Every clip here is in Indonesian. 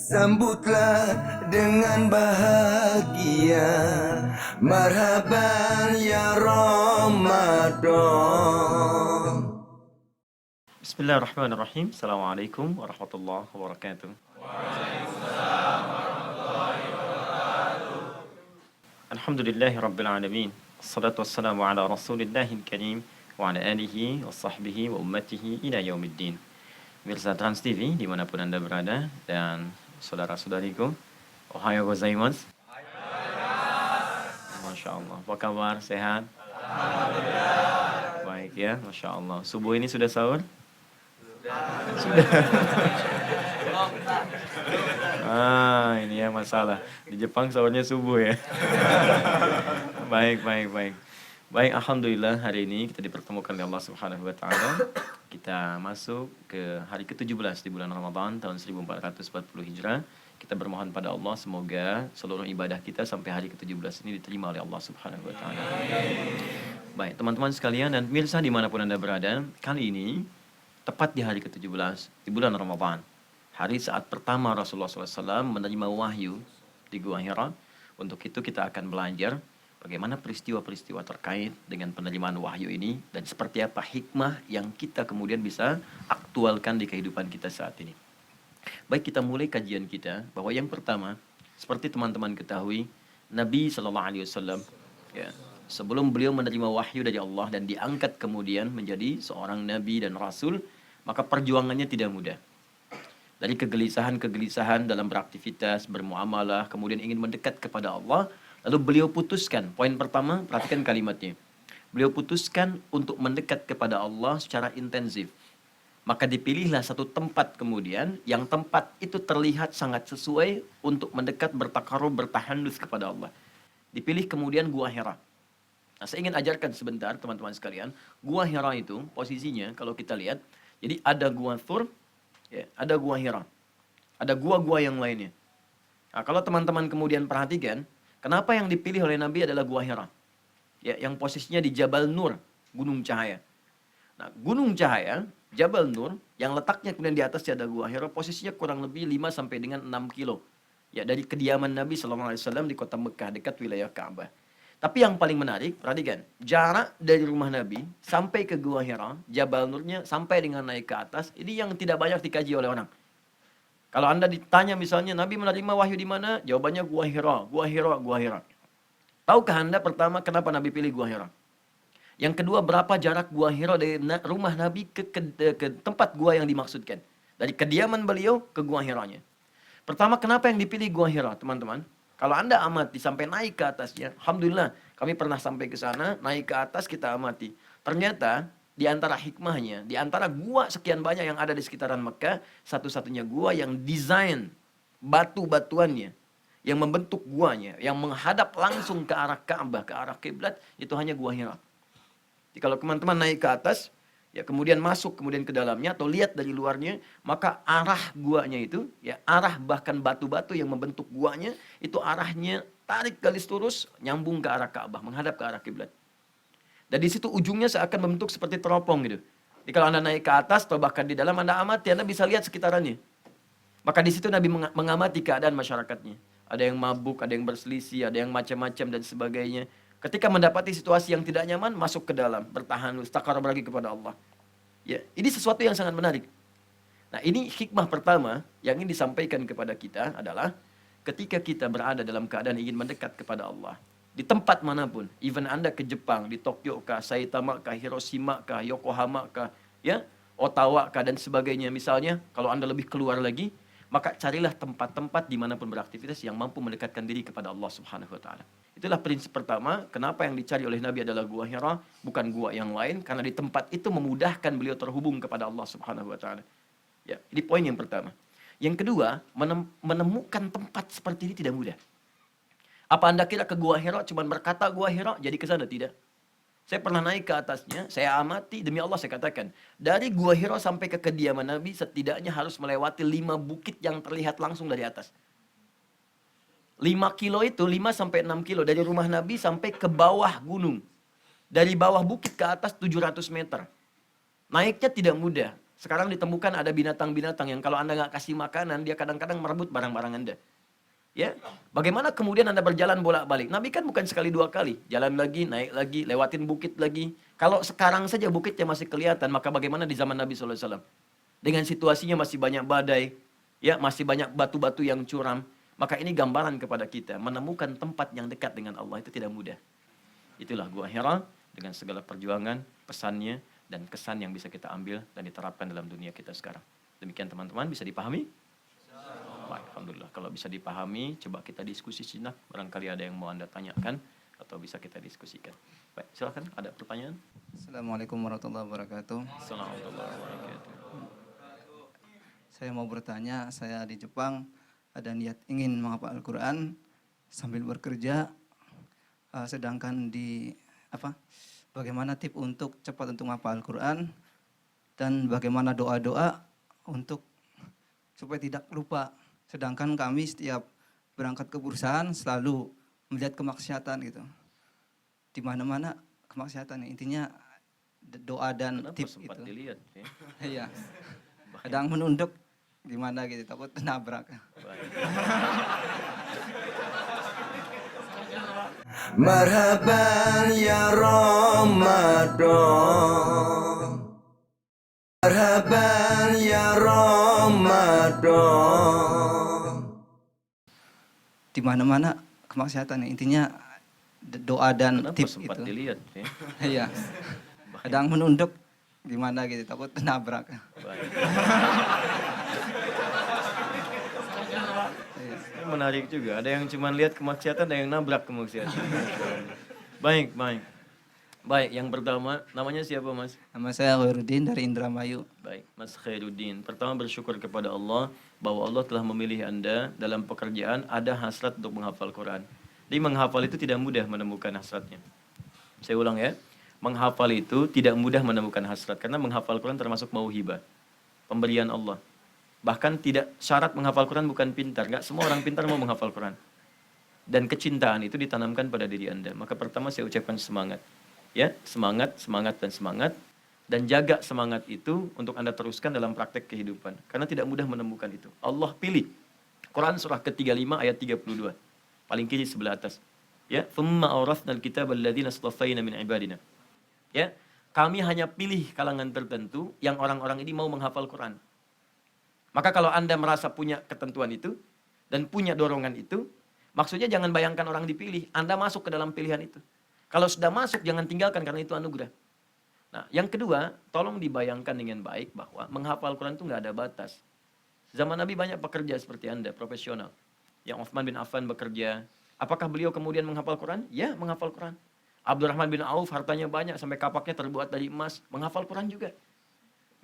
Sambutlah dengan bahagia, marhaban ya Ramadan. Bismillahirrahmanirrahim. Assalamualaikum warahmatullahi wabarakatuh. Alhamdulillahi rabbil alamin. Assalatu wassalamu ala rasulillahil karim wa ala alihi wa sahbihi wa ummatihi ila yaumiddin. Mirsa Trans TV dimanapun Anda berada dan saudara-saudariku, ohayo gozaimasu. Masya Allah. Apa kabar? Sehat? Baik ya, Masya Allah. Subuh ini sudah sahur? Sudah. Ini ya masalah. Di Jepang sahurnya subuh ya. Baik. Baik, alhamdulillah hari ini kita dipertemukan oleh Allah Subhanahu wa taala. Kita masuk ke hari ke-17 di bulan Ramadan tahun 1440 Hijrah. Kita bermohon pada Allah semoga seluruh ibadah kita sampai hari ke-17 ini diterima oleh Allah Subhanahu wa taala. Baik, teman-teman sekalian dan pemirsa dimanapun Anda berada, kali ini tepat di hari ke-17 di bulan Ramadan. Hari saat pertama Rasulullah SAW menerima wahyu di Gua Hira. Untuk itu kita akan belajar bagaimana peristiwa-peristiwa terkait dengan penerimaan wahyu ini dan seperti apa hikmah yang kita kemudian bisa aktualkan di kehidupan kita saat ini. Baik, kita mulai kajian kita bahwa yang pertama, seperti teman-teman ketahui, Nabi SAW ya, sebelum beliau menerima wahyu dari Allah dan diangkat kemudian menjadi seorang nabi dan rasul, maka perjuangannya tidak mudah. Dari kegelisahan dalam beraktivitas, bermuamalah, kemudian ingin mendekat kepada Allah, lalu beliau putuskan, poin pertama, perhatikan kalimatnya. Beliau putuskan untuk mendekat kepada Allah secara intensif. Maka dipilihlah satu tempat kemudian, yang tempat itu terlihat sangat sesuai untuk mendekat, bertakarub, bertahandus kepada Allah. Dipilih kemudian Gua Hira. Nah, saya ingin ajarkan sebentar teman-teman sekalian, Gua Hira itu posisinya kalau kita lihat, jadi ada Gua Thur, ya, ada Gua Hira. Ada gua-gua yang lainnya. Nah, kalau teman-teman kemudian perhatikan, kenapa yang dipilih oleh Nabi adalah Gua Hira? Ya, yang posisinya di Jabal Nur, Gunung Cahaya. Nah, Gunung Cahaya, Jabal Nur, yang letaknya kemudian di atasnya ada Gua Hira, posisinya kurang lebih 5 sampai dengan 6 kilo. Ya, dari kediaman Nabi SAW di kota Mekah, dekat wilayah Ka'bah. Tapi yang paling menarik, perhatikan, jarak dari rumah Nabi sampai ke Gua Hira, Jabal Nurnya sampai dengan naik ke atas, ini yang tidak banyak dikaji oleh orang. Kalau Anda ditanya misalnya, Nabi menerima wahyu di mana? Jawabannya Gua Hira, Gua Hira, Gua Hira. Tahukah Anda pertama kenapa Nabi pilih Gua Hira? Yang kedua, berapa jarak Gua Hira dari rumah Nabi ke tempat gua yang dimaksudkan? Dari kediaman beliau ke Gua Hiranya. Pertama, kenapa yang dipilih Gua Hira, teman-teman? Kalau Anda amati sampai naik ke atasnya, alhamdulillah kami pernah sampai ke sana, naik ke atas kita amati. Ternyata di antara hikmahnya, di antara gua sekian banyak yang ada di sekitaran Mekah, satu-satunya gua yang desain batu-batuannya, yang membentuk guanya, yang menghadap langsung ke arah Ka'bah, ke arah kiblat, itu hanya Gua Hira. Jadi kalau teman-teman naik ke atas, ya kemudian masuk kemudian ke dalamnya atau lihat dari luarnya, maka arah guanya itu, ya arah bahkan batu-batu yang membentuk guanya, itu arahnya tarik garis lurus, nyambung ke arah Ka'bah, menghadap ke arah kiblat. Dan di situ ujungnya seakan membentuk seperti teropong gitu. Jadi kalau Anda naik ke atas atau bahkan di dalam Anda amati, Anda bisa lihat sekitarannya. Maka di situ Nabi mengamati keadaan masyarakatnya. Ada yang mabuk, ada yang berselisih, ada yang macam-macam dan sebagainya. Ketika mendapati situasi yang tidak nyaman, masuk ke dalam, bertahan, takarub lagi kepada Allah. Ya, ini sesuatu yang sangat menarik. Nah, ini hikmah pertama yang ingin disampaikan kepada kita adalah ketika kita berada dalam keadaan ingin mendekat kepada Allah. Di tempat manapun, even Anda ke Jepang, di Tokyo kah, Saitama kah, Hiroshima kah, Yokohama kah, ya, Ottawa kah, dan sebagainya. Misalnya, kalau Anda lebih keluar lagi, maka carilah tempat-tempat dimanapun beraktivitas yang mampu mendekatkan diri kepada Allah Subhanahu wa taala. Itulah prinsip pertama, kenapa yang dicari oleh Nabi adalah Gua Hira, bukan gua yang lain, karena di tempat itu memudahkan beliau terhubung kepada Allah Subhanahu wa taala. Ya, ini poin yang pertama. Yang kedua, menemukan tempat seperti ini tidak mudah. Apa Anda kira ke Gua Hira cuma berkata Gua Hira jadi ke sana? Tidak. Saya pernah naik ke atasnya, saya amati, demi Allah saya katakan, dari Gua Hira sampai ke kediaman Nabi setidaknya harus melewati 5 bukit yang terlihat langsung dari atas. 5 kilo itu 5 sampai 6 kilo dari rumah Nabi sampai ke bawah gunung. Dari bawah bukit ke atas 700 meter. Naiknya tidak mudah. Sekarang ditemukan ada binatang-binatang yang kalau Anda nggak kasih makanan, dia kadang-kadang merebut barang-barang Anda. Ya, bagaimana kemudian Anda berjalan bolak-balik? Nabi kan bukan sekali dua kali, jalan lagi, naik lagi, lewatin bukit lagi. Kalau sekarang saja bukitnya masih kelihatan, maka bagaimana di zaman Nabi SAW? Dengan situasinya masih banyak badai, ya masih banyak batu-batu yang curam. Maka ini gambaran kepada kita, menemukan tempat yang dekat dengan Allah itu tidak mudah. Itulah Gua Hira dengan segala perjuangan, pesannya, dan kesan yang bisa kita ambil dan diterapkan dalam dunia kita sekarang. Demikian teman-teman, bisa dipahami? Baik, alhamdulillah. Kalau bisa dipahami, coba kita diskusi sejenak. Barangkali ada yang mau Anda tanyakan atau bisa kita diskusikan. Baik, silakan. Ada pertanyaan? Assalamualaikum warahmatullahi wabarakatuh. Assalamualaikum warahmatullahi wabarakatuh. Saya mau bertanya, saya di Jepang ada niat ingin menghafal Al-Quran sambil bekerja, sedangkan bagaimana tips untuk cepat untuk menghafal Al-Quran dan bagaimana doa-doa untuk supaya tidak lupa. Sedangkan kami setiap berangkat ke perusahaan selalu melihat kemaksiatan gitu. Di mana-mana kemaksiatan, intinya doa dan Kenapa tips sempat gitu. dilihat? Ya? Iya. Kadang menunduk gimana gitu, takut nabrak. Baik. Marhaban ya Ramadan, marhaban ya Ramadan. Di mana-mana kemaksiatan, intinya doa dan Kenapa tips sempat gitu. dilihat? Ya? Iya. Kadang menunduk gimana gitu, takut nabrak. Baik. Iya. Ini menarik juga. Ada yang cuma lihat kemaksiatan, ada yang nabrak kemaksiatan. Baik, baik. Baik, yang pertama, namanya siapa Mas? Nama saya Khairuddin dari Indramayu. Baik, Mas Khairuddin. Pertama bersyukur kepada Allah bahwa Allah telah memilih Anda dalam pekerjaan ada hasrat untuk menghafal Quran. Jadi menghafal itu tidak mudah menemukan hasratnya. Saya ulang ya. Menghafal itu tidak mudah menemukan hasrat karena menghafal Quran termasuk mauhibah, pemberian Allah. Bahkan tidak syarat menghafal Quran bukan pintar. Enggak semua orang pintar mau menghafal Quran. Dan kecintaan itu ditanamkan pada diri Anda. Maka pertama saya ucapkan semangat. Ya, semangat, semangat, dan semangat. Dan jaga semangat itu untuk Anda teruskan dalam praktek kehidupan. Karena tidak mudah menemukan itu. Allah pilih. Quran surah ke-35 ayat 32. Paling kiri sebelah atas. Ya, thumma awrathna al-kitaba alladhina astafaina min ibadina. Ya, kami hanya pilih kalangan tertentu yang orang-orang ini mau menghafal Quran. Maka kalau Anda merasa punya ketentuan itu dan punya dorongan itu, maksudnya jangan bayangkan orang dipilih, Anda masuk ke dalam pilihan itu. Kalau sudah masuk, jangan tinggalkan karena itu anugerah. Nah, yang kedua, tolong dibayangkan dengan baik bahwa menghafal Quran itu nggak ada batas. Zaman Nabi banyak pekerja seperti Anda, profesional. Yang Uthman bin Affan bekerja. Apakah beliau kemudian menghafal Quran? Ya, menghafal Quran. Abdurrahman bin Auf hartanya banyak sampai kapaknya terbuat dari emas, menghafal Quran juga.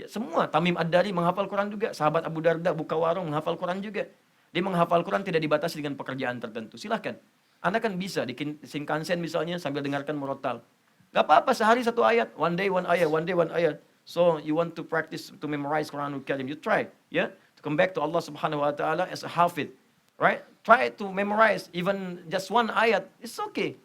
Ya, semua. Tamim Ad-Dari menghafal Quran juga. Sahabat Abu Darda buka warung menghafal Quran juga. Dia menghafal Quran tidak dibatasi dengan pekerjaan tertentu. Silahkan. Anda kan bisa di Shinkansen misalnya sambil dengarkan murotal. Gak apa-apa, sehari satu ayat. One day one ayat, one day one ayat. So you want to practice to memorize Quranul Karim, you try. Yeah? To come back to Allah subhanahu wa ta'ala as a hafid. Right? Try to memorize even just one ayat. It's okay.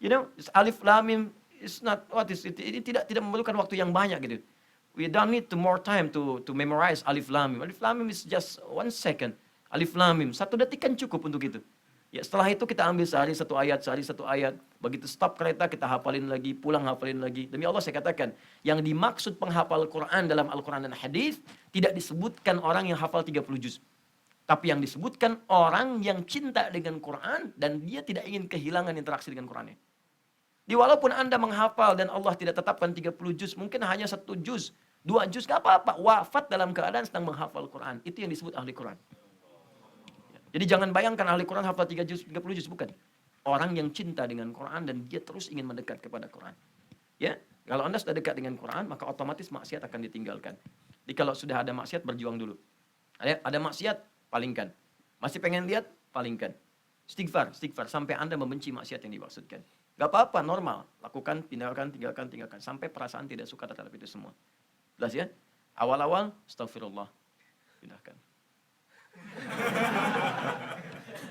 You know, it's alif lam mim. It's not what is it? Ini tidak memerlukan waktu yang banyak gitu. We don't need to more time to memorize alif lam mim. Alif lam mim is just 1 second. Alif lam mim 1 detik kan cukup untuk itu. Ya, setelah itu kita ambil sehari satu ayat. Begitu stop kereta kita hafalin lagi, pulang hafalin lagi. Demi Allah saya katakan, yang dimaksud penghafal Quran dalam Al-Quran dan hadis tidak disebutkan orang yang hafal 30 juz. Tapi yang disebutkan orang yang cinta dengan Quran dan dia tidak ingin kehilangan interaksi dengan Qurannya. Walaupun Anda menghafal dan Allah tidak tetapkan 30 juz, mungkin hanya 1 juz, 2 juz, gak apa-apa. Wafat dalam keadaan sedang menghafal Quran. Itu yang disebut ahli Quran. Jadi jangan bayangkan ahli Quran hafal 3 juz, 30 juz, bukan. Orang yang cinta dengan Quran dan dia terus ingin mendekat kepada Quran. Ya, kalau Anda sudah dekat dengan Quran, maka otomatis maksiat akan ditinggalkan. Jadi kalau sudah ada maksiat, berjuang dulu. Ada maksiat, palingkan. Masih pengen lihat, palingkan. Istighfar sampai Anda membenci maksiat yang dimaksudkan. Gak apa-apa, normal. Lakukan, tinggalkan. Sampai perasaan tidak suka terhadap itu semua. Jelas ya? Awal-awal, astagfirullah. Pindahkan.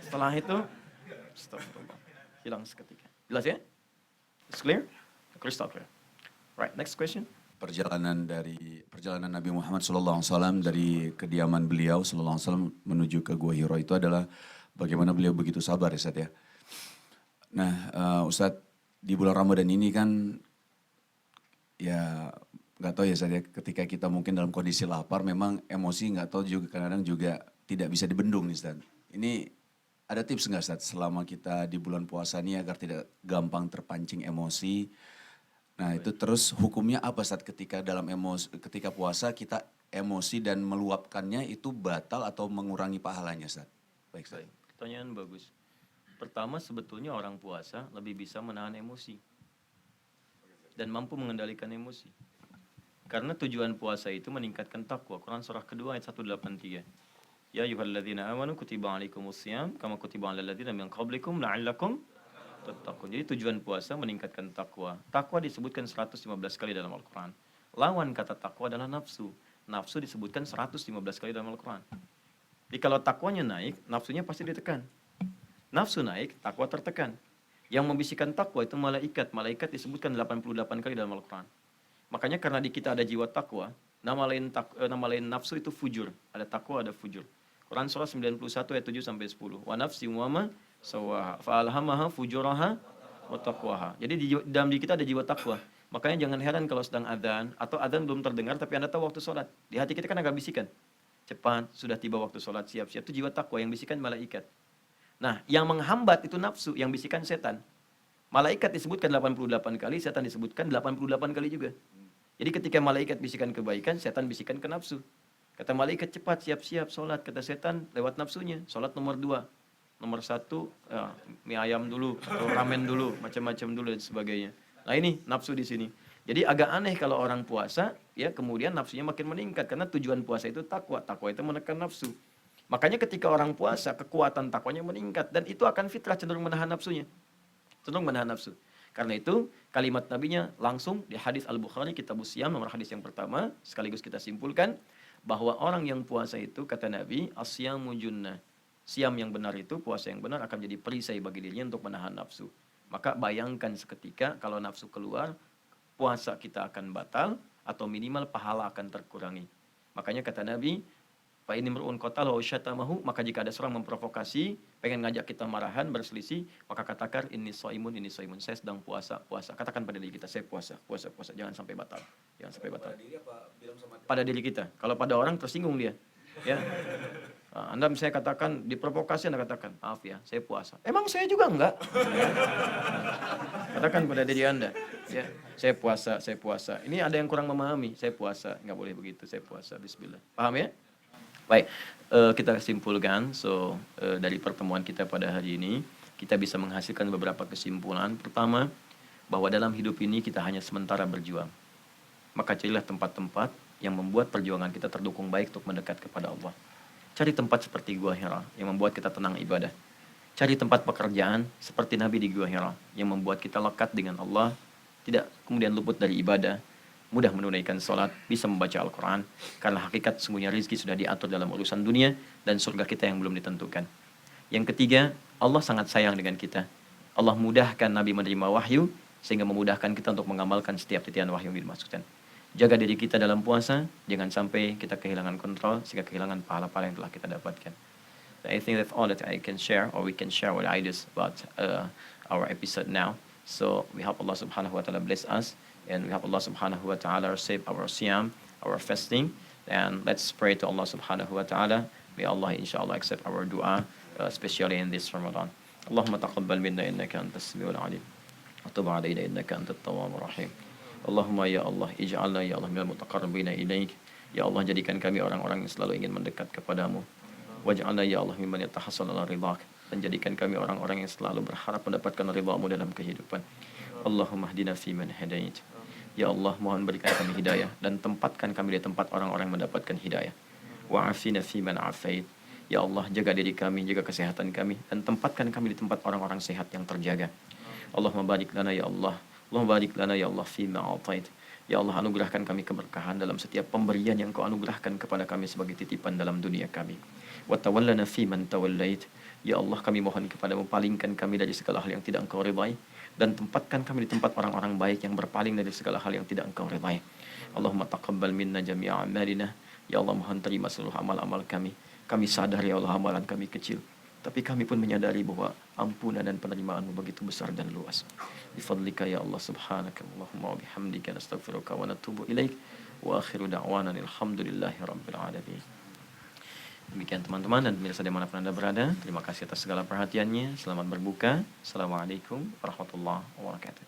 Setelah itu, astagfirullah. Hilang seketika. Jelas ya? It's clear? Crystal clear. Right, next question. perjalanan Nabi Muhammad SAW dari kediaman beliau SAW menuju ke Gua Hira itu adalah bagaimana beliau begitu sabar ya Ustadz ya. Nah Ustadz di bulan Ramadan ini kan ya nggak tahu ya Ustadz ya, ketika kita mungkin dalam kondisi lapar memang emosi nggak tahu juga kadang-kadang juga tidak bisa dibendung nih Ustadz. Ini ada tips nggak Ustadz selama kita di bulan puasa ini agar tidak gampang terpancing emosi? Nah itu terus hukumnya apa Ustadz ketika ketika puasa kita emosi dan meluapkannya itu batal atau mengurangi pahalanya Ustadz? Baik Ustadz. Pertanyaan bagus. Pertama sebetulnya orang puasa lebih bisa menahan emosi dan mampu mengendalikan emosi. Karena tujuan puasa itu meningkatkan takwa. Quran surah kedua ayat 183. Ya ayyuhalladzina amanu kutiba alaikumusiyam kama kutiba alal ladzina min qablikum la'allakum tattaqun. Jadi tujuan puasa meningkatkan takwa. Takwa disebutkan 115 kali dalam Al-Quran. Lawan kata takwa adalah nafsu. Nafsu disebutkan 115 kali dalam Al-Quran. Jadi kalau takwanya naik, nafsunya pasti ditekan. Nafsu naik, takwa tertekan. Yang membisikkan takwa itu malaikat. Malaikat disebutkan 88 kali dalam Al-Quran. Makanya karena di kita ada jiwa takwa, nama lain nafsu itu fujur. Ada takwa, ada fujur. Quran surah 91 ayat 7 sampai 10. Wa nafsi wa ma sawaha fa'alhamaha fujuraha wa taqwaha. Jadi di dalam diri kita ada jiwa takwa. Makanya jangan heran kalau sedang adzan atau adzan belum terdengar tapi Anda tahu waktu sholat. Di hati kita kan agak bisikan. Cepat, sudah tiba waktu sholat, siap-siap. Itu jiwa takwa yang bisikan malaikat. Nah, yang menghambat itu nafsu, yang bisikan setan. Malaikat disebutkan 88 kali, setan disebutkan 88 kali juga. Jadi ketika malaikat bisikan kebaikan, setan bisikan ke nafsu. Kata malaikat cepat, siap-siap sholat. Kata setan lewat nafsunya. Sholat nomor 2. Nomor 1, mie ayam dulu, atau ramen dulu, macam-macam dulu dan sebagainya. Nah ini nafsu di sini. Jadi agak aneh kalau orang puasa, ya kemudian nafsunya makin meningkat. Karena tujuan puasa itu takwa. Takwa itu menekan nafsu. Makanya ketika orang puasa, kekuatan takwanya meningkat. Dan itu akan fitrah cenderung menahan nafsunya. Cenderung menahan nafsu. Karena itu kalimat nabinya langsung di hadis Al-Bukhari, Kitabus Siyam, nomor hadis yang pertama. Sekaligus kita simpulkan bahwa orang yang puasa itu, kata Nabi, asyamu junnah. Siam yang benar itu, puasa yang benar akan menjadi perisai bagi dirinya untuk menahan nafsu. Maka bayangkan seketika kalau nafsu keluar, puasa kita akan batal atau minimal pahala akan terkurangi. Makanya kata Nabi, fa in imru'un qatala wa syatamahu, maka jika ada seorang memprovokasi, pengen ngajak kita marahan, berselisih, maka katakan ini shaimun, saya sedang puasa. Katakan pada diri kita, saya puasa. Jangan sampai batal. Pada diri kita. Kalau pada orang tersinggung dia, ya. Anda misalnya katakan, diprovokasi Anda katakan, maaf ya, saya puasa. Emang saya juga enggak. Katakan pada diri Anda, ya, saya puasa. Ini ada yang kurang memahami, saya puasa. Enggak boleh begitu, saya puasa. Bismillah. Paham ya? Baik, kita simpulkan. Dari pertemuan kita pada hari ini, kita bisa menghasilkan beberapa kesimpulan. Pertama, bahwa dalam hidup ini kita hanya sementara berjuang. Maka carilah tempat-tempat yang membuat perjuangan kita terdukung baik untuk mendekat kepada Allah. Cari tempat seperti Gua Hira yang membuat kita tenang ibadah. Cari tempat pekerjaan seperti Nabi di Gua Hira yang membuat kita lekat dengan Allah, tidak kemudian luput dari ibadah, mudah menunaikan sholat, bisa membaca Al-Quran, karena hakikat sungguhnya rizki sudah diatur dalam urusan dunia dan surga kita yang belum ditentukan. Yang ketiga, Allah sangat sayang dengan kita. Allah mudahkan Nabi menerima wahyu sehingga memudahkan kita untuk mengamalkan setiap titian wahyu yang dimaksudkan. Jaga diri kita dalam puasa, jangan sampai kita kehilangan kontrol sehingga kehilangan pahala-pahala yang telah kita dapatkan. So I think that's all that I can share, or we can share what ideas about our episode now. So we hope Allah subhanahu wa ta'ala bless us, and we hope Allah subhanahu wa ta'ala save our siyam, our fasting, and let's pray to Allah subhanahu wa ta'ala. May Allah inshallah accept our dua, especially in this Ramadan. Allahumma taqabbal minna innaka antas samiul alim. Wa tub alaina innaka antat tawwabur rahim. Allahumma ya Allah, ij'alna ya Allah minal mutaqarribina ilaik. Ya Allah, jadikan kami orang-orang yang selalu ingin mendekat kepadamu. Waj'alna ya Allah mimman yatahassal ala ridhak. Dan jadikan kami orang-orang yang selalu berharap mendapatkan ridhamu dalam kehidupan. Allahumma hdina fi man hadait. Ya Allah, mohon berikan kami hidayah dan tempatkan kami di tempat orang-orang yang mendapatkan hidayah. Wa'afina fi man afait. Ya Allah, jaga diri kami, jaga kesehatan kami, dan tempatkan kami di tempat orang-orang sehat yang terjaga. Allahumma barik lana ya Allah. Allahumma barik lana ya Allah fima a'tait. Ya Allah, anugerahkan kami keberkahan dalam setiap pemberian yang Kau anugerahkan kepada kami sebagai titipan dalam dunia kami. Wa tawallana fi man tawallait. Ya Allah, kami mohon kepadamu, palingkan kami dari segala hal yang tidak Engkau ridai, dan tempatkan kami di tempat orang-orang baik yang berpaling dari segala hal yang tidak Engkau ridhai. Allahumma taqabbal minna jami'a amalina. Ya Allah, mohon terima seluruh amal-amal kami. Kami sadar ya Allah amalan kami kecil, tapi kami pun menyadari bahwa ampunan dan penerimaan-Mu begitu besar dan luas. Bifadlika ya Allah, subhanaka Allahumma wa bihamdika nastaghfiruka wa natubu ilaik. Wa akhiru da'wana alhamdulillahi rabbil alamin. Demikian teman-teman dan pemirsa dimanapun Anda berada, terima kasih atas segala perhatiannya. Selamat berbuka. Assalamualaikum warahmatullahi wabarakatuh.